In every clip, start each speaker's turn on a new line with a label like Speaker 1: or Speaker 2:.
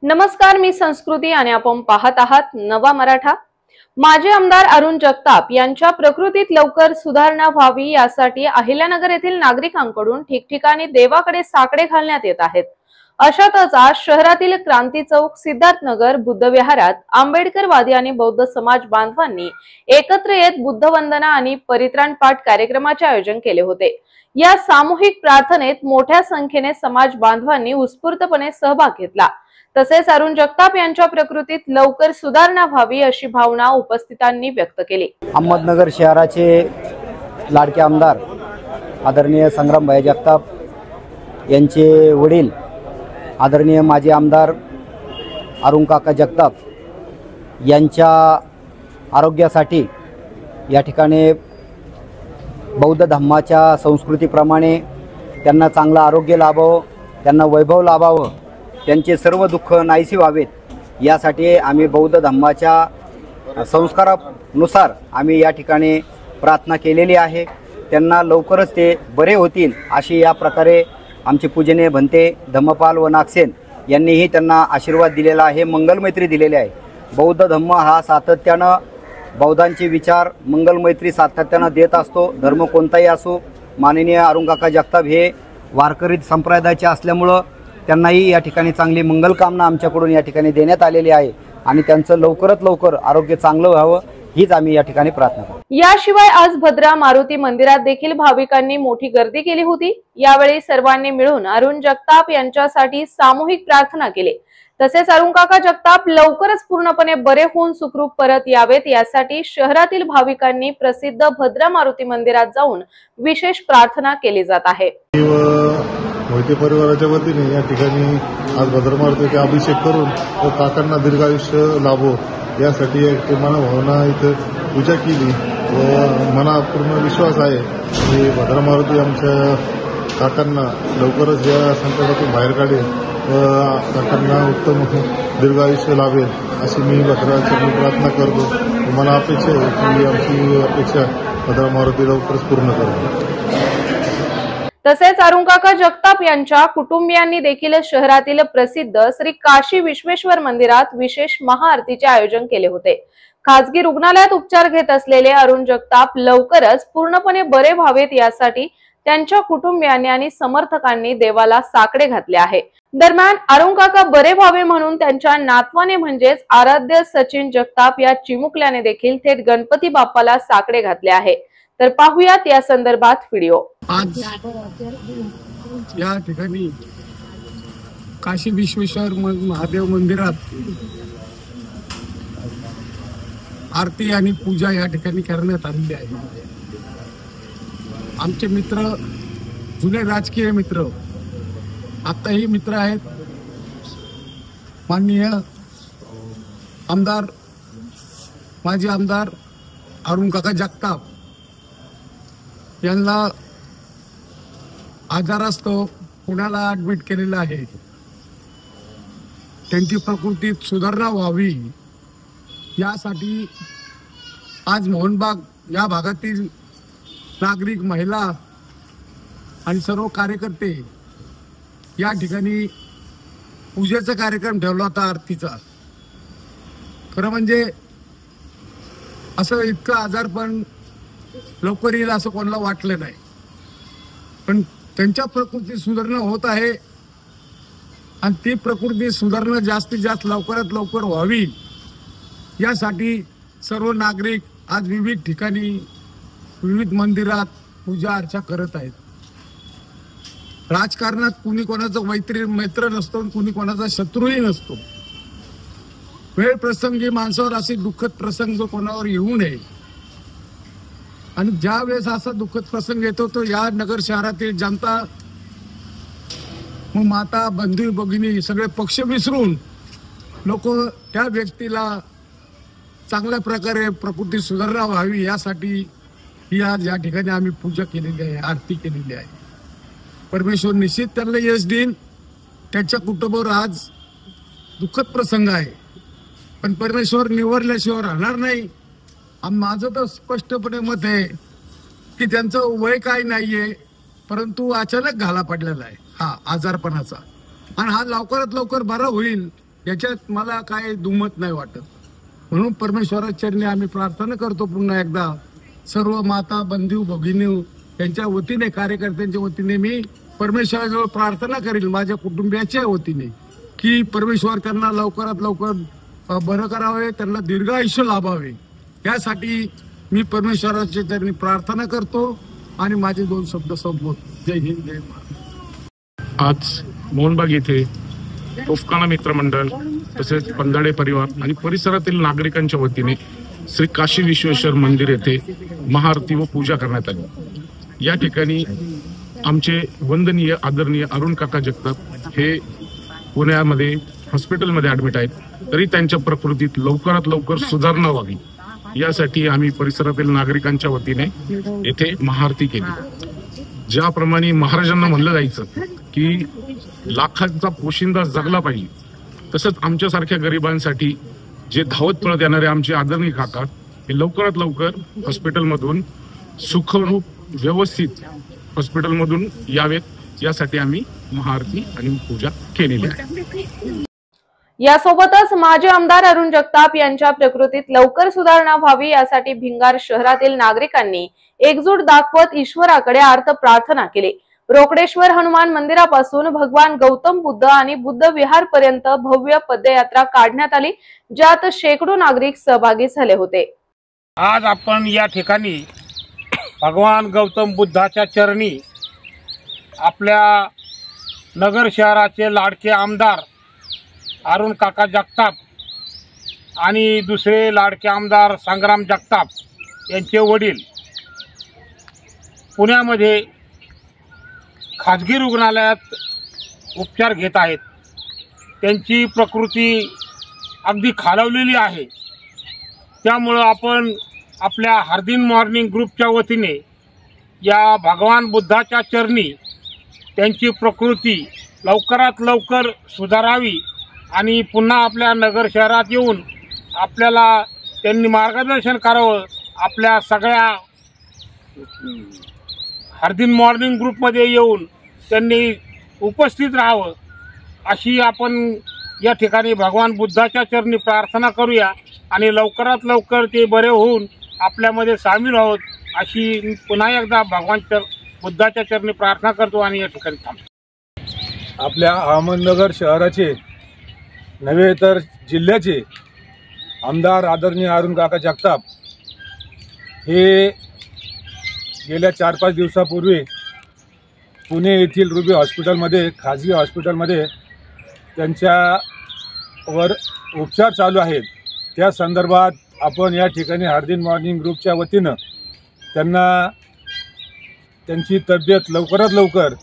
Speaker 1: नमस्कार, मी संस्कृती आणि आपण पाहत आहात नवा मराठा। माजी आमदार अरुण जगताप यांच्या प्रकृतीत लवकर सुधारणा व्हावी यासाठी अहिल्यानगर येथील नागरिकांकडून ठिकठिकाणी देवाकडे साकडे घालण्यात येत आहेत। अशातच आज शहरातील क्रांती चौक, सिद्धार्थनगर, बुद्धविहारात आंबेडकरवादी आणि बौद्ध समाज बांधवांनी एकत्र येत बुद्धवंदना आणि परित्राण पाठ कार्यक्रमाचे आयोजन केले होते। या सामूहिक प्रार्थनेत मोठ्या संख्येने समाज बांधवांनी उत्स्फूर्तपणे सहभाग घेतला। तसेच अरुण जगताप यांच्या प्रकृतीत लवकर सुधारणा व्हावी अशी भावना उपस्थितांनी व्यक्त केली।
Speaker 2: अहमदनगर शहराचे लाडके आमदार आदरणीय संग्रामभाई जगताप यांचे वडील आदरणीय माजी आमदार अरुण काका जगताप यांच्या आरोग्यासाठी या ठिकाणी बौद्ध धम्माच्या संस्कृतीप्रमाणे त्यांना चांगलं आरोग्य लाभावं, त्यांना वैभव लाभावं, त्यांचे सर्व दुःख नाहीसे व्हावेत यासाठी आम्ही बौद्ध धम्माच्या संस्कारानुसार आम्ही या ठिकाणी प्रार्थना केलेली आहे। त्यांना लवकरच ते बरे होतील अशी या प्रकारे आमचे पूजनीय भंते धम्मपाल व नागसेन यांनीही त्यांना आशीर्वाद दिलेला आहे, मंगलमैत्री दिलेली आहे। बौद्ध धम्म हा सातत्यानं बौद्धांचे विचार मंगलमैत्री सातत्यानं देत असतो। धर्म कोणताही असो, माननीय अरुण काका जगताप हे वारकरी संप्रदायाचे असल्यामुळं त्यांनाही या ठिकाणी चांगली मंगलकामना आमच्याकडून या ठिकाणी देण्यात आलेली आहे आणि त्यांचं लवकरात लवकर आरोग्य चांगलं व्हावं हीच आम्ही या ठिकाणी प्रार्थना करतो।
Speaker 1: याशिवाय आज भद्रा मारुती मंदिरात देखील भाविकांनी मोठी गर्दी केली होती। यावेळी सर्वांनी मिळून अरुण जगताप यांच्यासाठी सामूहिक प्रार्थना केली। तसेच अरुण काका जगताप लवकरच पूर्णपणे बरे होऊन सुखरूप परत यावेत यासाठी शहरातील भाविकांनी प्रसिद्ध भद्रा मारुती मंदिरात जाऊन विशेष प्रार्थना केली जात आहे।
Speaker 3: मोहिते परिवाराच्या वतीने या ठिकाणी आज भद्रा मारुतीचा अभिषेक करून व काकांना दीर्घायुष्य लाभो यासाठी एक मनोभावना इथं पूजा केली व मला पूर्ण विश्वास आहे की भद्रा मारुती आमच्या काकांना लवकरच या संकटातून बाहेर काढेल व काकांना उत्तम दीर्घायुष्य लाभेल अशी मी भद्राची प्रार्थना करतो। मला अपेक्षा आहे की आमची अपेक्षा भद्रा मारुती लवकरच पूर्ण करेल।
Speaker 1: तसेच अरुण काका जगताप यांच्या कुटुंबियांनी देखील शहरातील प्रसिद्ध श्री काशी विश्वेश्वर मंदिरात विशेष महाआरतीचे आयोजन केले होते। खासगी रुग्णालयात उपचार घेत असलेले अरुण जगताप लवकरच पूर्णपणे बरे व्हावेत यासाठी त्यांच्या कुटुंबियांनी आणि समर्थकांनी देवाला साकडे घातले आहे। दरम्यान अरुण काका बरे व्हावे म्हणून त्यांच्या नातवाने म्हणजेच आराध्य सचिन जगताप या चिमुकल्याने देखील थेट गणपती बाप्पाला साकडे घातले आहे। तर पाहूयात या संदर्भात व्हिडिओ।
Speaker 4: आज या ठिकाणी काशी विश्वेश्वर महादेव मंदिरात आरती आणि पूजा या ठिकाणी करण्यात आलेली आहे। आमचे मित्र, जुने राजकीय मित्र, आताही मित्र आहेत, माननीय आमदार, माजी आमदार अरुण काका जगताप यांना आजारास्तव पुण्याला ऍडमिट केलेलं आहे। त्यांची प्रकृतीत सुधारणा व्हावी यासाठी आज मोहनबाग या भागातील नागरिक, महिला आणि सर्व कार्यकर्ते या ठिकाणी पूजेचा कार्यक्रम ठेवला होता, आरतीचा। खरं म्हणजे असं इतकं आजारपण लवकर येईल असं कोणाला वाटलं नाही, पण त्यांच्या प्रकृती सुधारणा होत आहे आणि ती प्रकृती सुधारणा जास्तीत जास्त लवकरात लवकर व्हावी यासाठी सर्व नागरिक आज विविध ठिकाणी, विविध मंदिरात पूजा अर्चा करत आहेत। राजकारणात कुणी कोणाचा मित्र नसतो, कुणी कोणाचा शत्रूही नसतो। वेळ प्रसंगी माणसावर असे दुःखद प्रसंग कोणावर येऊ नये आणि ज्या वेळेस असा दुःखद प्रसंग येतो तो या नगर शहरातील जनता, मग माता, बंधू, भगिनी सगळे पक्ष विसरून लोक त्या व्यक्तीला चांगल्या प्रकारे प्रकृती सुधारणा व्हावी यासाठी ही आज या ठिकाणी आम्ही पूजा केलेली आहे, आरती केलेली आहे। परमेश्वर निश्चित त्यांना यश देईल। त्याच्या कुटुंबावर आज दुःखद प्रसंग आहे, पण परमेश्वर निवरल्याशिवाय राहणार नाही। माझं तर स्पष्टपणे मत आहे की त्यांचं वय काय नाहीये, परंतु अचानक घाला पडलेला आहे हा आजारपणाचा, आणि हा लवकरात लवकर बरा होईल याच्यात मला काय दुमत नाही वाटत. म्हणून परमेश्वराच्या चरणी आम्ही प्रार्थना करतो पुन्हा एकदा सर्व माता बंधू भगिनी यांच्या वतीने, कार्यकर्त्यांच्या वतीने मी परमेश्वराजवळ प्रार्थना करेल, माझ्या कुटुंबियाच्या वतीने, की परमेश्वर त्यांना लवकरात लवकर बरं करावे, त्यांना दीर्घ आयुष्य लाभावे. यासाठी मी परमेश्वराच्या चरणी प्रार्थना करतो आणि माझे 2 शब्द संपवतो. जय हिंद, जय महाराष्ट्र.
Speaker 5: आज मोहनबाग येथे तोफखाना मित्रमंडळ तसेच पंधाडे परिवार आणि परिसरातील नागरिकांच्या वतीने श्री काशी विश्वेश्वर मंदिर येथे महाआरती व पूजा करण्यात आली. या ठिकाणी आमचे वंदनीय आदरणीय अरुण काका जगताप हे पुण्यामध्ये हॉस्पिटलमध्ये ॲडमिट आहेत, तरी त्यांच्या प्रकृतीत लवकरात लवकर सुधारणा व्हावी यासाठी आम्ही परिसरातील नागरिकांच्या वतीने येथे महाआरती केली. ज्याप्रमाणे महाराजांना म्हणलं जायचं की लाखांचा पोशिंदा जगला पाहिजे, तसंच आमच्यासारख्या गरिबांसाठी जे धावत पळत येणारे आमचे आदरणीय काका हे लवकरात लवकर हॉस्पिटलमधून सुखरूप व्यवस्थित हॉस्पिटलमधून यावेत यासाठी आम्ही महाआरती आणि पूजा केलेली आहे.
Speaker 1: यासोबतच माजी आमदार अरुण जगताप यांच्या प्रकृतीत लवकर सुधारणा व्हावी यासाठी भिंगार शहरातील नागरिकांनी एकजूट दाखवत ईश्वराकडे आर्त प्रार्थना केली. रोकडेश्वर हनुमान मंदिरापासून भगवान गौतम बुद्ध आणि बुद्ध विहार पर्यंत भव्य पदयात्रा काढण्यात आली, ज्यात शेकडो नागरिक सहभागी झाले होते.
Speaker 6: आज आपण या ठिकाणी भगवान गौतम बुद्धाच्या चरणी आपल्या नगर शहराचे लाडके आमदार अरुण काका जगताप आणि दुसरे लाडके आमदार संग्राम जगताप यांचे वडील पुण्यामध्ये खाजगी रुग्णालयात उपचार घेत आहेत. त्यांची प्रकृती अगदी खालावलेली आहे. त्यामुळं आपण आपल्या हार्दिन मॉर्निंग ग्रुपच्या वतीने या भगवान बुद्धाच्या चरणी त्यांची प्रकृती लवकरात लवकर सुधारावी आणि पुन्हा आपल्या नगर शहरात येऊन आपल्याला त्यांनी मार्गदर्शन करावं. आपल्या सगळ्या हार्दिन मॉर्निंग ग्रुपमध्ये येऊन त्यांनी उपस्थित राहावं अशी आपण या ठिकाणी भगवान बुद्धाच्या चरणी प्रार्थना करूया आणि लवकरात लवकर ते बरे होऊन आपल्यामध्ये सामील आहोत अशी पुन्हा एकदा भगवान बुद्धाच्या चरणी प्रार्थना करतो आणि या ठिकाणी थांबतो.
Speaker 7: आपल्या अहमदनगर शहराचे नव्हे तर जिल्ह्याचे आमदार आदरणीय अरुण काका जगताप हे गेल्या 4-5 दिवसापूर्वी पुणे येथील रुबी हॉस्पिटलमध्ये, खाजगी हॉस्पिटलमध्ये त्यांच्यावर उपचार चालू आहेत. त्या संदर्भात आपण या ठिकाणी हार्दिन मॉर्निंग ग्रुपच्या वतीनं त्यांना त्यांची तब्येत लवकरात लवकर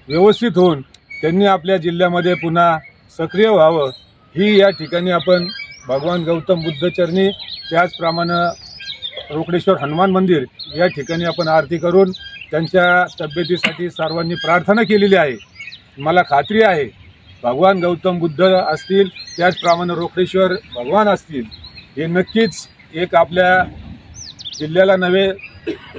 Speaker 7: व्यवस्थित होऊन त्यांनी आपल्या जिल्ह्यामध्ये पुन्हा सक्रिय व्हावं ही या ठिकाणी आपण भगवान गौतम बुद्ध चरणी, त्याचप्रमाणे रोकडेश्वर हनुमान मंदिर या ठिकाणी आपण आरती करून त्यांच्या तब्येतीसाठी सर्वांनी प्रार्थना केलेली आहे. मला खात्री आहे भगवान गौतम बुद्ध असतील, त्याचप्रमाणे रोकडेश्वर भगवान असतील, हे नक्कीच एक आपल्या जिल्ह्याला नव्हे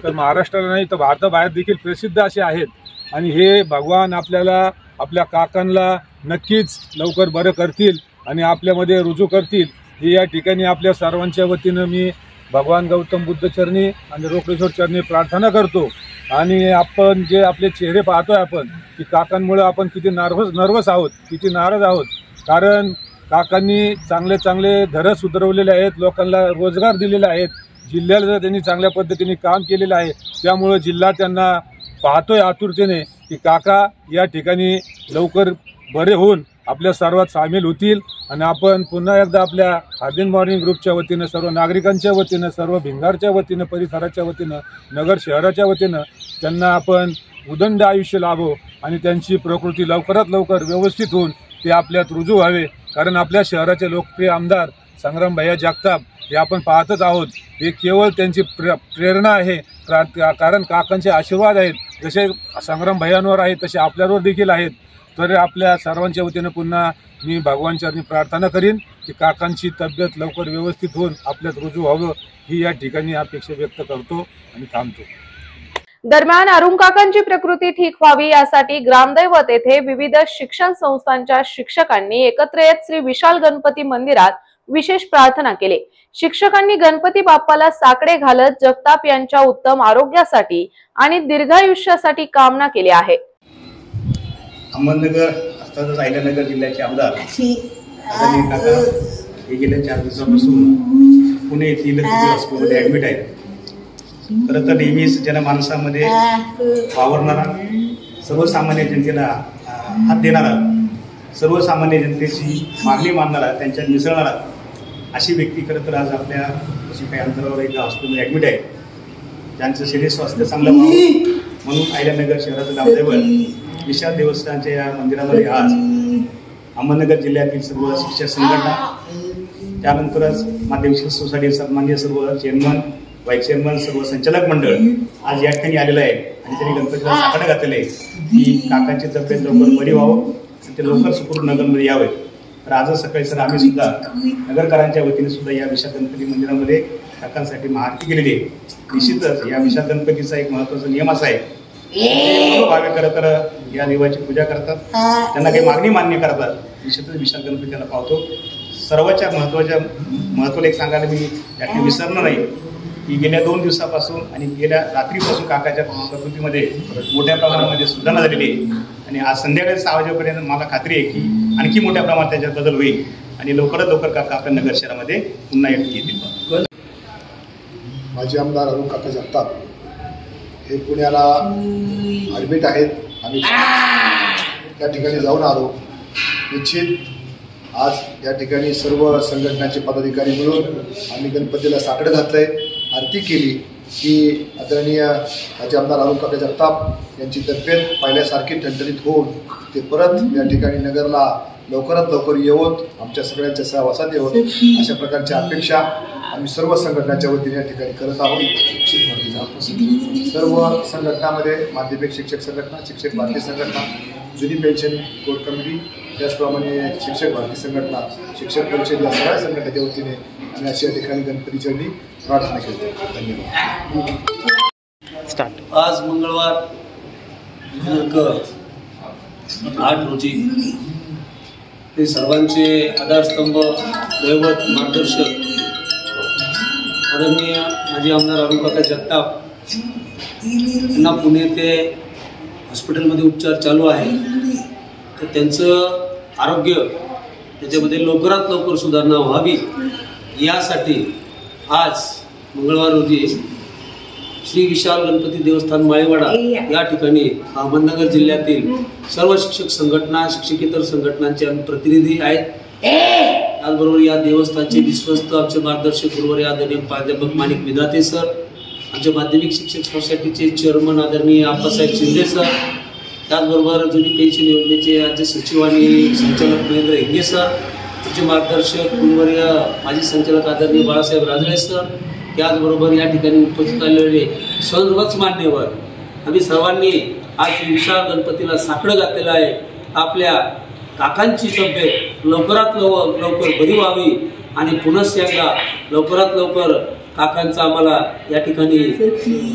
Speaker 7: तर महाराष्ट्राला नाही तर भारताबाहेर देखील प्रसिद्ध असे आहेत. आणि हे भगवान आपल्याला, आपल्या काकांना नक्कीच लवकर बरं करतील आणि आपल्यामध्ये रुजू करतील ही या ठिकाणी आपल्या सर्वांच्या वतीनं मी भगवान गौतम बुद्ध चरणी आणि रोकडेश्वर चरणी प्रार्थना करतो. आणि आपण जे आपले चेहरे पाहतोय आपण की काकांमुळे आपण किती नर्वस आहोत, किती नाराज आहोत. कारण काकांनी चांगले चांगले धडे सुधरवलेले आहेत, लोकांना रोजगार दिलेले आहेत, जिल्ह्याला त्यांनी चांगल्या पद्धतीने काम केलेलं आहे. त्यामुळे जिल्हा त्यांना पाहतोय आतुरतेने की काका या ठिकाणी लवकर बरे होऊन आपल्या सर्वात सामील होतील. आणि आपण पुन्हा एकदा आपल्या हार्दिन मॉर्निंग ग्रुपच्या वतीनं, सर्व नागरिकांच्या वतीनं, सर्व भिंगारच्या वतीनं, परिसराच्या वतीनं, नगर शहराच्या वतीनं त्यांना आपण उदंड आयुष्य लाभो आणि त्यांची प्रकृती लवकरात लवकर व्यवस्थित होऊन ते आपल्यात रुजू व्हावे. कारण आपल्या शहराचे लोकप्रिय आमदार संग्राम भैया जगताप हे आपण पाहतच आहोत. हे केवळ त्यांची प्रेरणा आहे, कारण काकांचे आशीर्वाद आहेत. जसे संग्राम भैयांवर आहेत तसे आपल्यावर देखील आहेत. तर आपल्या सर्वांच्या वतीनं पुन्हा मी भगवानचरणी प्रार्थना करीन की काकांची तब्येत लवकर व्यवस्थित होऊन आपल्यात रुजू व्हावं ही या ठिकाणी अपेक्षा व्यक्त करतो आणि थांबतो.
Speaker 1: दरम्यान अरुण काकांची प्रकृती ठीक व्हावी यासाठी ग्रामदैवत येथे विविध शिक्षण संस्थांच्या शिक्षकांनी एकत्र येत श्री विशाल गणपती मंदिरात विशेष प्रार्थना केली। शिक्षकांनी गणपती बाप्पाला साकडे घालत जगताप यांच्या उत्तम आरोग्यासाठी आणि दीर्घायुष्यासाठी कामना केली आहे।
Speaker 8: अहमदनगर अर्थातच अहिल्यानगर जिल्ह्याचे आमदार अरुण काका हे गेल्या 4 दिवसापासून पुणे येथील हॉस्पिटलमध्ये ऍडमिट आहेत। खरं तर नेहमीच जनमानसामध्ये वावरणारा, सर्वसामान्य जनतेला हात देणारा, सर्वसामान्य जनतेची मागणी मानणारा, त्यांच्यात मिसळणारा अशी व्यक्ती खरं तर आज आपल्या काही अंतरावर एका हॉस्पिटलमध्ये ऍडमिट आहे। ज्यांचं शरीर स्वास्थ्य चांगलं व्हावं म्हणून अहिल्यानगर शहराचं ग्रामदैवत विशाल देवस्थानच्या या मंदिरामध्ये आज अहमदनगर जिल्ह्यातील सर्व शिक्षक संघटना, त्यानंतरच माध्यमिक सोसायटी सन्मान्य सर्व चेअरमन, व्हाईस चेअरमन, सर्व संचालक मंडळ आज या ठिकाणी आलेलं आहे आणि त्यांनी गणपतीला साकडं घातलेलं आहे की काकांची तब्येत लवकर बरी व्हावं, ते लवकर सुखरूप नगरमध्ये यावे। तर आजच सकाळी सर आम्ही सुद्धा नगरकरांच्या वतीने सुद्धा या विशाल गणपती मंदिरामध्ये काकांसाठी महाआरती केलेली आहे। निश्चितच या विशाल गणपतीचा एक महत्त्वाचा नियम असा आहे, भावे खरं तर या देवाची पूजा करतात, त्यांना काही मागणी मान्य करतात, निश्चितच विशाल गणपती त्यांना पावतो। सर्वाच्या महत्त्वाला एक सांगायला मी यातली विसरणार नाही की गेल्या 2 दिवसापासून आणि गेल्या रात्रीपासून काकाच्या प्रकृतीमध्ये मोठ्या प्रमाणामध्ये सुधारणा झालेली आहे आणि आज संध्याकाळी 6 वाजेपर्यंत मला खात्री आहे की आणखी मोठ्या प्रमाणात त्याच्यात बदल होईल आणि लवकरात लवकर काका आपल्या नगर शहरामध्ये पुन्हा येतील।
Speaker 3: माजी आमदार अरुण काका जगताप हे पुण्याला ॲडमिट आहेत। आम्ही त्या ठिकाणी जाऊन आलो। निश्चित आज या ठिकाणी सर्व संघटनाचे पदाधिकारी मिळून आम्ही गणपतीला साकडं घातलंय, आरती केली की आदरणीय माजी आमदार अरुण काका जगताप यांची तब्येत पहिल्यासारखी ठणठणीत होऊन ते परत या ठिकाणी नगरला लवकरात लवकर येवत आमच्या सगळ्यांच्या सहवासात येवत अशा प्रकारची अपेक्षा आम्ही सर्व संघटनाच्या वतीने या ठिकाणी करत आहोत। सर्व संघटनामध्ये माध्यमिक शिक्षक संघटना, शिक्षक भारती संघटना, जुनी पेन्शन कोर्ट कमिटी, त्याचप्रमाणे शिक्षक भारती संघटना, शिक्षक परिषद या सगळ्या संघटनेच्या वतीने आम्ही अशा ठिकाणी गणपती चरणी प्रार्थना केली। धन्यवाद।
Speaker 9: आज मंगळवार दिनांक 8 रोजी ते सर्वांचे आधारस्तंभ, दैवत, मार्गदर्शक आदरणीय माजी आमदार अरुण काका जगताप यांना पुणे ते हॉस्पिटलमध्ये उपचार चालू आहे। तर त्यांचं आरोग्य त्याच्यामध्ये लवकरात लवकर सुधारणा व्हावी यासाठी आज मंगळवार रोजी श्री विशाल गणपती देवस्थान माळेवाडा या ठिकाणी अहमदनगर जिल्ह्यातील सर्व शिक्षक संघटना, शिक्षकेतर संघटनांचे आम्ही प्रतिनिधी आहेत। त्याचबरोबर या देवस्थानचे विश्वस्त आमचे मार्गदर्शक गुरुवारी आदरणीय प्राध्यापक माणिक विधाते सर, आमचे माध्यमिक शिक्षक सोसायटीचे चेअरमन आदरणीय आप्पासाहेब शिंदे सर, त्याचबरोबर जुनी पेन्शन योजनेचे राज्य सचिव आणि संचालक महेंद्र हिंगे सर, आमचे मार्गदर्शक गुरुवारी माजी संचालक आदरणीय बाळासाहेब राजळे सर, त्याचबरोबर या ठिकाणी उपस्थित आलेले सर्वच मान्यवर, आम्ही सर्वांनी आज विशाल गणपतीला साकडं घातलेलं आहे। आपल्या काकांची तब्येत लवकरात लवकर बरी व्हावी आणि पुन्हा एकदा लवकरात लवकर काकांचा आम्हाला या ठिकाणी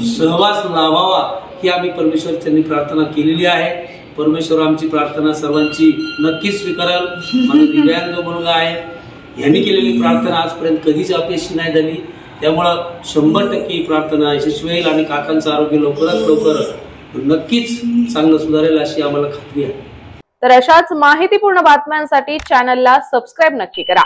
Speaker 9: सहवास लाभावा ही आम्ही परमेश्वरच्यांनी प्रार्थना केलेली आहे। परमेश्वर आमची प्रार्थना सर्वांची नक्कीच स्वीकारेल। माझा दिव्यांग मुलगा आहे, यांनी केलेली प्रार्थना आजपर्यंत कधीच अपेक्षित नाही झाली, त्यामुळं 100% ही प्रार्थना यशस्वी होईल आणि काकांचं आरोग्य लवकरात लवकर नक्कीच चांगलं सुधारेल अशी आम्हाला खात्री आहे।
Speaker 1: तर अशाच माहितीपूर्ण बातम्यांसाठी चॅनलला सबस्क्राईब नक्की करा।